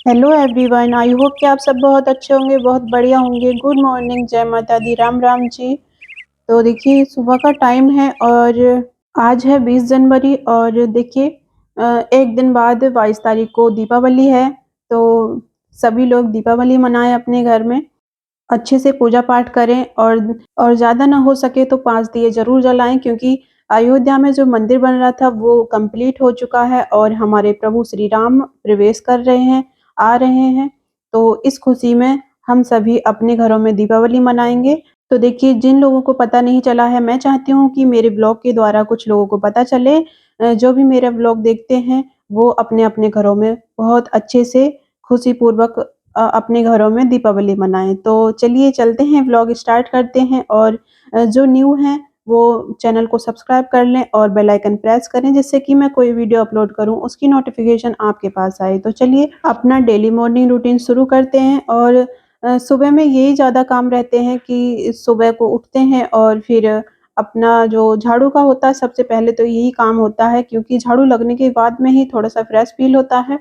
Hello everyone, I hope कि आप सब बहुत अच्छे होंगे, बहुत बढ़िया होंगे। गुड मॉर्निंग, जय माता दी, राम राम जी। तो देखिए सुबह का टाइम है और आज है 20 जनवरी और देखिए एक दिन बाद 22 तारीख को दीपावली है। तो सभी लोग दीपावली मनाएं अपने घर में, अच्छे से पूजा पाठ करें और ज़्यादा ना हो सके तो 5 दिए ज़रूर जलाएं, क्योंकि अयोध्या में जो मंदिर बन रहा था वो कंप्लीट हो चुका है और हमारे प्रभु श्री राम प्रवेश कर रहे हैं, आ रहे हैं। तो इस खुशी में हम सभी अपने घरों में दीपावली मनाएंगे। तो देखिए जिन लोगों को पता नहीं चला है, मैं चाहती हूँ कि मेरे ब्लॉग के द्वारा कुछ लोगों को पता चले। जो भी मेरा ब्लॉग देखते हैं वो अपने-अपने घरों में बहुत अच्छे से खुशीपूर्वक अपने घरों में दीपावली मनाएँ। तो चलिए चलते हैं, व्लॉग स्टार्ट करते हैं और जो न्यू हैं वो चैनल को सब्सक्राइब कर लें और बेल आइकन प्रेस करें, जिससे कि मैं कोई वीडियो अपलोड करूँ उसकी नोटिफ़िकेशन आपके पास आए। तो चलिए अपना डेली मॉर्निंग रूटीन शुरू करते हैं और सुबह में यही ज़्यादा काम रहते हैं कि सुबह को उठते हैं और फिर अपना जो झाड़ू का होता है, सबसे पहले तो यही काम होता है, क्योंकि झाड़ू लगने के बाद में ही थोड़ा-सा फ्रेश फ़ील होता है।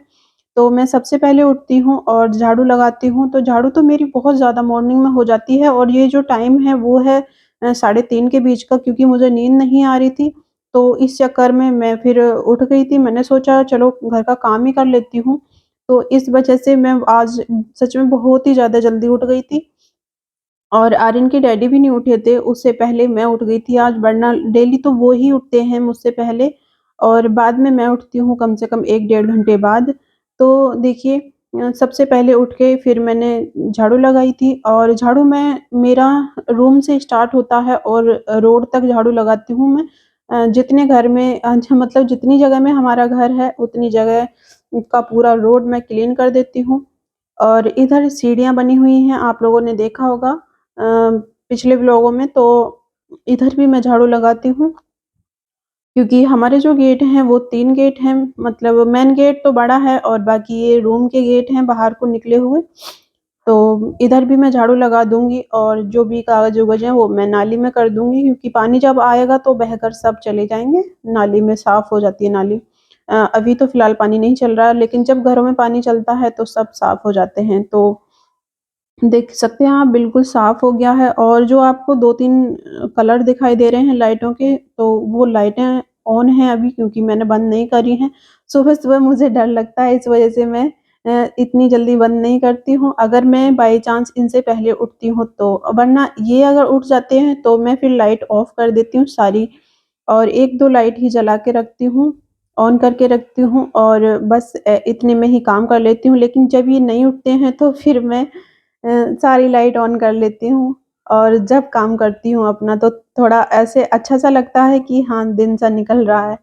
तो मैं सबसे पहले उठती हूँ और झाड़ू लगाती हूँ, तो झाड़ू तो मेरी बहुत ज़्यादा मॉर्निंग में हो जाती है और ये जो टाइम है वो है साढ़े 3 के बीच का, क्योंकि मुझे नींद नहीं आ रही थी। तो इस चक्कर में मैं फिर उठ गई थी, मैंने सोचा चलो घर का काम ही कर लेती हूँ। तो इस वजह से मैं आज सच में बहुत ही ज़्यादा जल्दी उठ गई थी और आर्यन के डैडी भी नहीं उठे थे, उससे पहले मैं उठ गई थी आज, वरना डेली तो वो ही उठते हैं मुझसे पहले और बाद में मैं उठती हूँ कम से कम 1 डेढ़ घंटे बाद। तो देखिए सबसे पहले उठ के फिर मैंने झाड़ू लगाई थी और झाड़ू मैं मेरा रूम से स्टार्ट होता है और रोड तक झाड़ू लगाती हूँ मैं। जितने घर में अच्छा मतलब जितनी जगह में हमारा घर है, उतनी जगह का पूरा रोड मैं क्लीन कर देती हूँ। और इधर सीढ़ियाँ बनी हुई हैं, आप लोगों ने देखा होगा पिछले व्लॉगों में, तो इधर भी मैं झाड़ू लगाती हूँ, क्योंकि हमारे जो गेट हैं वो 3 गेट हैं, मतलब मेन गेट तो बड़ा है और बाकी ये रूम के गेट हैं बाहर को निकले हुए। तो इधर भी मैं झाड़ू लगा दूँगी और जो भी कागज़-वगज़ हैं वो मैं नाली में कर दूँगी, क्योंकि पानी जब आएगा तो बहकर सब चले जाएँगे, नाली में साफ़ हो जाती है नाली। अभी तो फ़िलहाल पानी नहीं चल रहा है, लेकिन जब घरों में पानी चलता है तो सब साफ़ हो जाते हैं। तो देख सकते हैं आप, बिल्कुल साफ़ हो गया है और जो आपको 2-3 कलर दिखाई दे रहे हैं लाइटों के, तो वो लाइटें ऑन हैं अभी, क्योंकि मैंने बंद नहीं करी हैं। सुबह-सुबह मुझे डर लगता है, इस वज़ह से मैं इतनी जल्दी बंद नहीं करती हूँ। अगर मैं बाय चांस इनसे पहले उठती हूँ तो, वरना ये अगर उठ जाते हैं तो मैं फिर लाइट ऑफ कर देती हूँ सारी और 1-2 लाइट ही जला के रखती हूँ, ऑन करके रखती हूँ और बस इतने में ही काम कर लेती हूँ। लेकिन जब ये नहीं उठते हैं तो फिर मैं सारी लाइट ऑन कर लेती हूँ और जब काम करती हूँ अपना तो थोड़ा ऐसे अच्छा-सा लगता है कि हाँ, दिन सा निकल रहा है।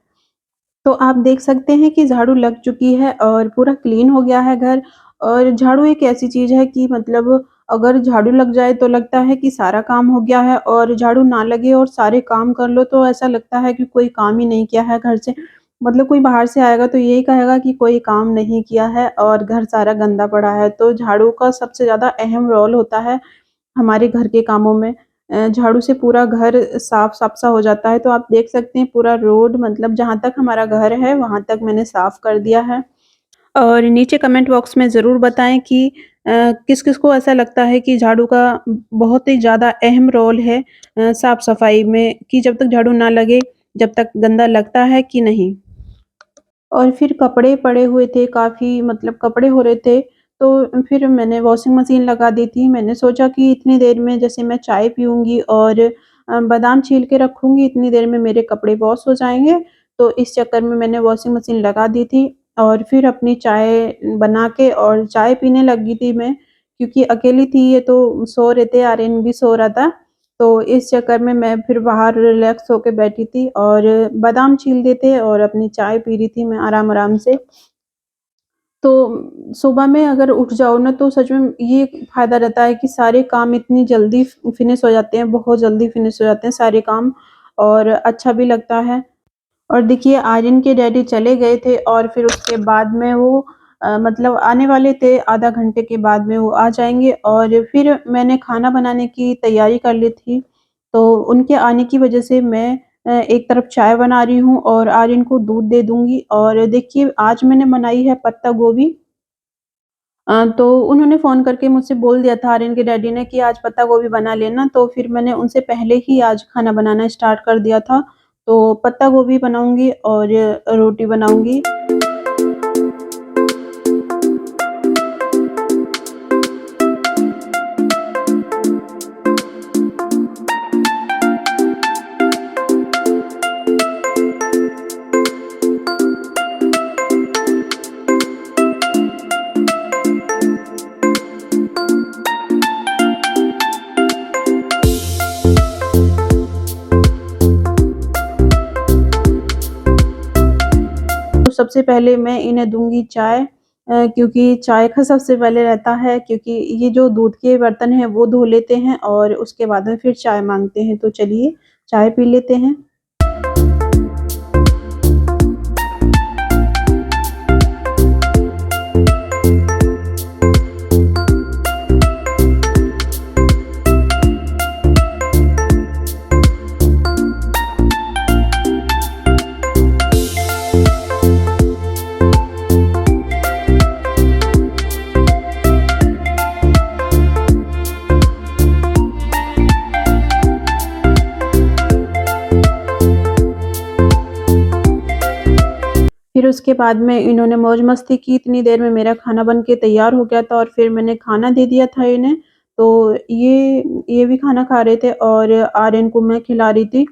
तो आप देख सकते हैं कि झाड़ू लग चुकी है और पूरा क्लीन हो गया है घर। और झाड़ू एक ऐसी चीज़ है कि मतलब अगर झाड़ू लग जाए तो लगता है कि सारा काम हो गया है, और झाड़ू ना लगे और सारे काम कर लो तो ऐसा लगता है कि कोई काम ही नहीं किया है घर से। मतलब कोई बाहर से आएगा तो यही कहेगा कि कोई काम नहीं किया है और घर सारा गंदा पड़ा है। तो झाड़ू का सबसे ज़्यादा अहम रोल होता है हमारे घर के कामों में। झाड़ू से पूरा घर साफ-साफ सा हो जाता है, तो आप देख सकते हैं पूरा रोड, मतलब जहाँ तक हमारा घर है वहाँ तक मैंने साफ कर दिया है। और नीचे कमेंट बॉक्स में ज़रूर बताएँ कि किस-किस को ऐसा लगता है कि झाड़ू का बहुत ही ज़्यादा अहम रोल है साफ-सफाई में, कि जब तक झाड़ू ना लगे, जब तक गंदा लगता है कि नहीं? और फिर कपड़े पड़े हुए थे काफ़ी, मतलब कपड़े हो रहे थे, तो फिर मैंने वॉशिंग मशीन लगा दी थी। मैंने सोचा कि इतनी देर में जैसे मैं चाय पीऊँगी और बादाम छील के रखूँगी, इतनी देर में मेरे कपड़े वॉश हो जाएँगे। तो इस चक्कर में मैंने वॉशिंग मशीन लगा दी थी और फिर अपनी चाय बना के और चाय पीने लगी थी मैं, क्योंकि अकेली थी, ये तो सो रहे थे, आर्यन भी सो रहा था। तो इस चक्कर में मैं फिर बाहर रिलैक्स होके बैठी थी और बादाम छील रहे थे और अपनी चाय पी रही थी मैं आराम-आराम से। तो सुबह में अगर उठ जाओ ना तो सच में ये फ़ायदा रहता है कि सारे काम इतनी जल्दी फिनिश हो जाते हैं, बहुत जल्दी फिनिश हो जाते हैं सारे काम और अच्छा भी लगता है। और देखिए आर्यन के डैडी चले गए थे और फिर उसके बाद में वो मतलब आने वाले थे, आधा घंटे के बाद में वो आ जाएँगे और फिर मैंने खाना बनाने की तैयारी कर ली थी। तो उनके आने की वज़ह से मैं एक तरफ चाय बना रही हूँ और आर्यन को दूध दे दूँगी। और देखिए आज मैंने बनाई है पत्ता गोभी तो उन्होंने फ़ोन करके मुझसे बोल दिया था आर्यन के डैडी ने कि आज पत्ता गोभी बना लेना, तो फिर मैंने उनसे पहले ही आज खाना बनाना स्टार्ट कर दिया था। तो पत्ता गोभी बनाऊँगी और रोटी बनाऊँगी। तो सबसे पहले मैं इन्हें दूँगी चाय, क्योंकि चाय का सबसे पहले रहता है, क्योंकि ये जो दूध के बर्तन हैं वो धो लेते हैं और उसके बाद में फिर चाय माँगते हैं। तो चलिए चाय पी लेते हैं। फिर उसके बाद में इन्होंने मौज-मस्ती की, इतनी देर में मेरा खाना बन के तैयार हो गया था और फिर मैंने खाना दे दिया था इन्हें। तो ये भी खाना खा रहे थे और आर्यन को मैं खिला रही थी।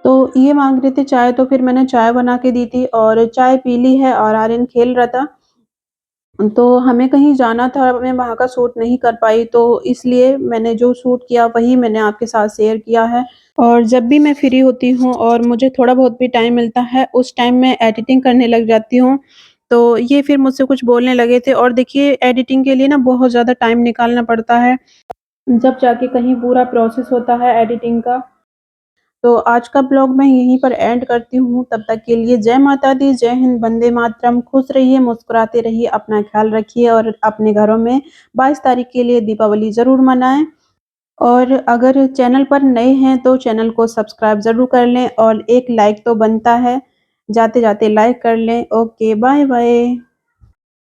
तो ये माँग रहे थे चाय, तो फिर मैंने चाय बना के दी थी और चाय पी ली है और आर्यन खेल रहा था। तो हमें कहीं जाना था, मैं वहाँ का शूट नहीं कर पाई, तो इसलिए मैंने जो शूट किया वही मैंने आपके साथ शेयर किया है। और जब भी मैं फ्री होती हूँ और मुझे थोड़ा बहुत भी टाइम मिलता है, उस टाइम मैं एडिटिंग करने लग जाती हूँ। तो ये फिर मुझसे कुछ बोलने लगे थे और देखिए एडिटिंग के लिए ना बहुत ज़्यादा टाइम निकालना पड़ता है, जब जाके कहीं पूरा प्रोसेस होता है एडिटिंग का। तो आज का ब्लॉग मैं यहीं पर एंड करती हूँ। तब तक के लिए जय माता दी, जय हिंद, वंदे मातरम। खुश रहिए, मुस्कुराते रहिए, अपना ख्याल रखिए और अपने घरों में 22 तारीख के लिए दीपावली ज़रूर मनाएँ। और अगर चैनल पर नए हैं तो चैनल को सब्सक्राइब ज़रूर कर लें और एक लाइक तो बनता है। जाते-जाते लाइक कर लें। Okay, bye-bye.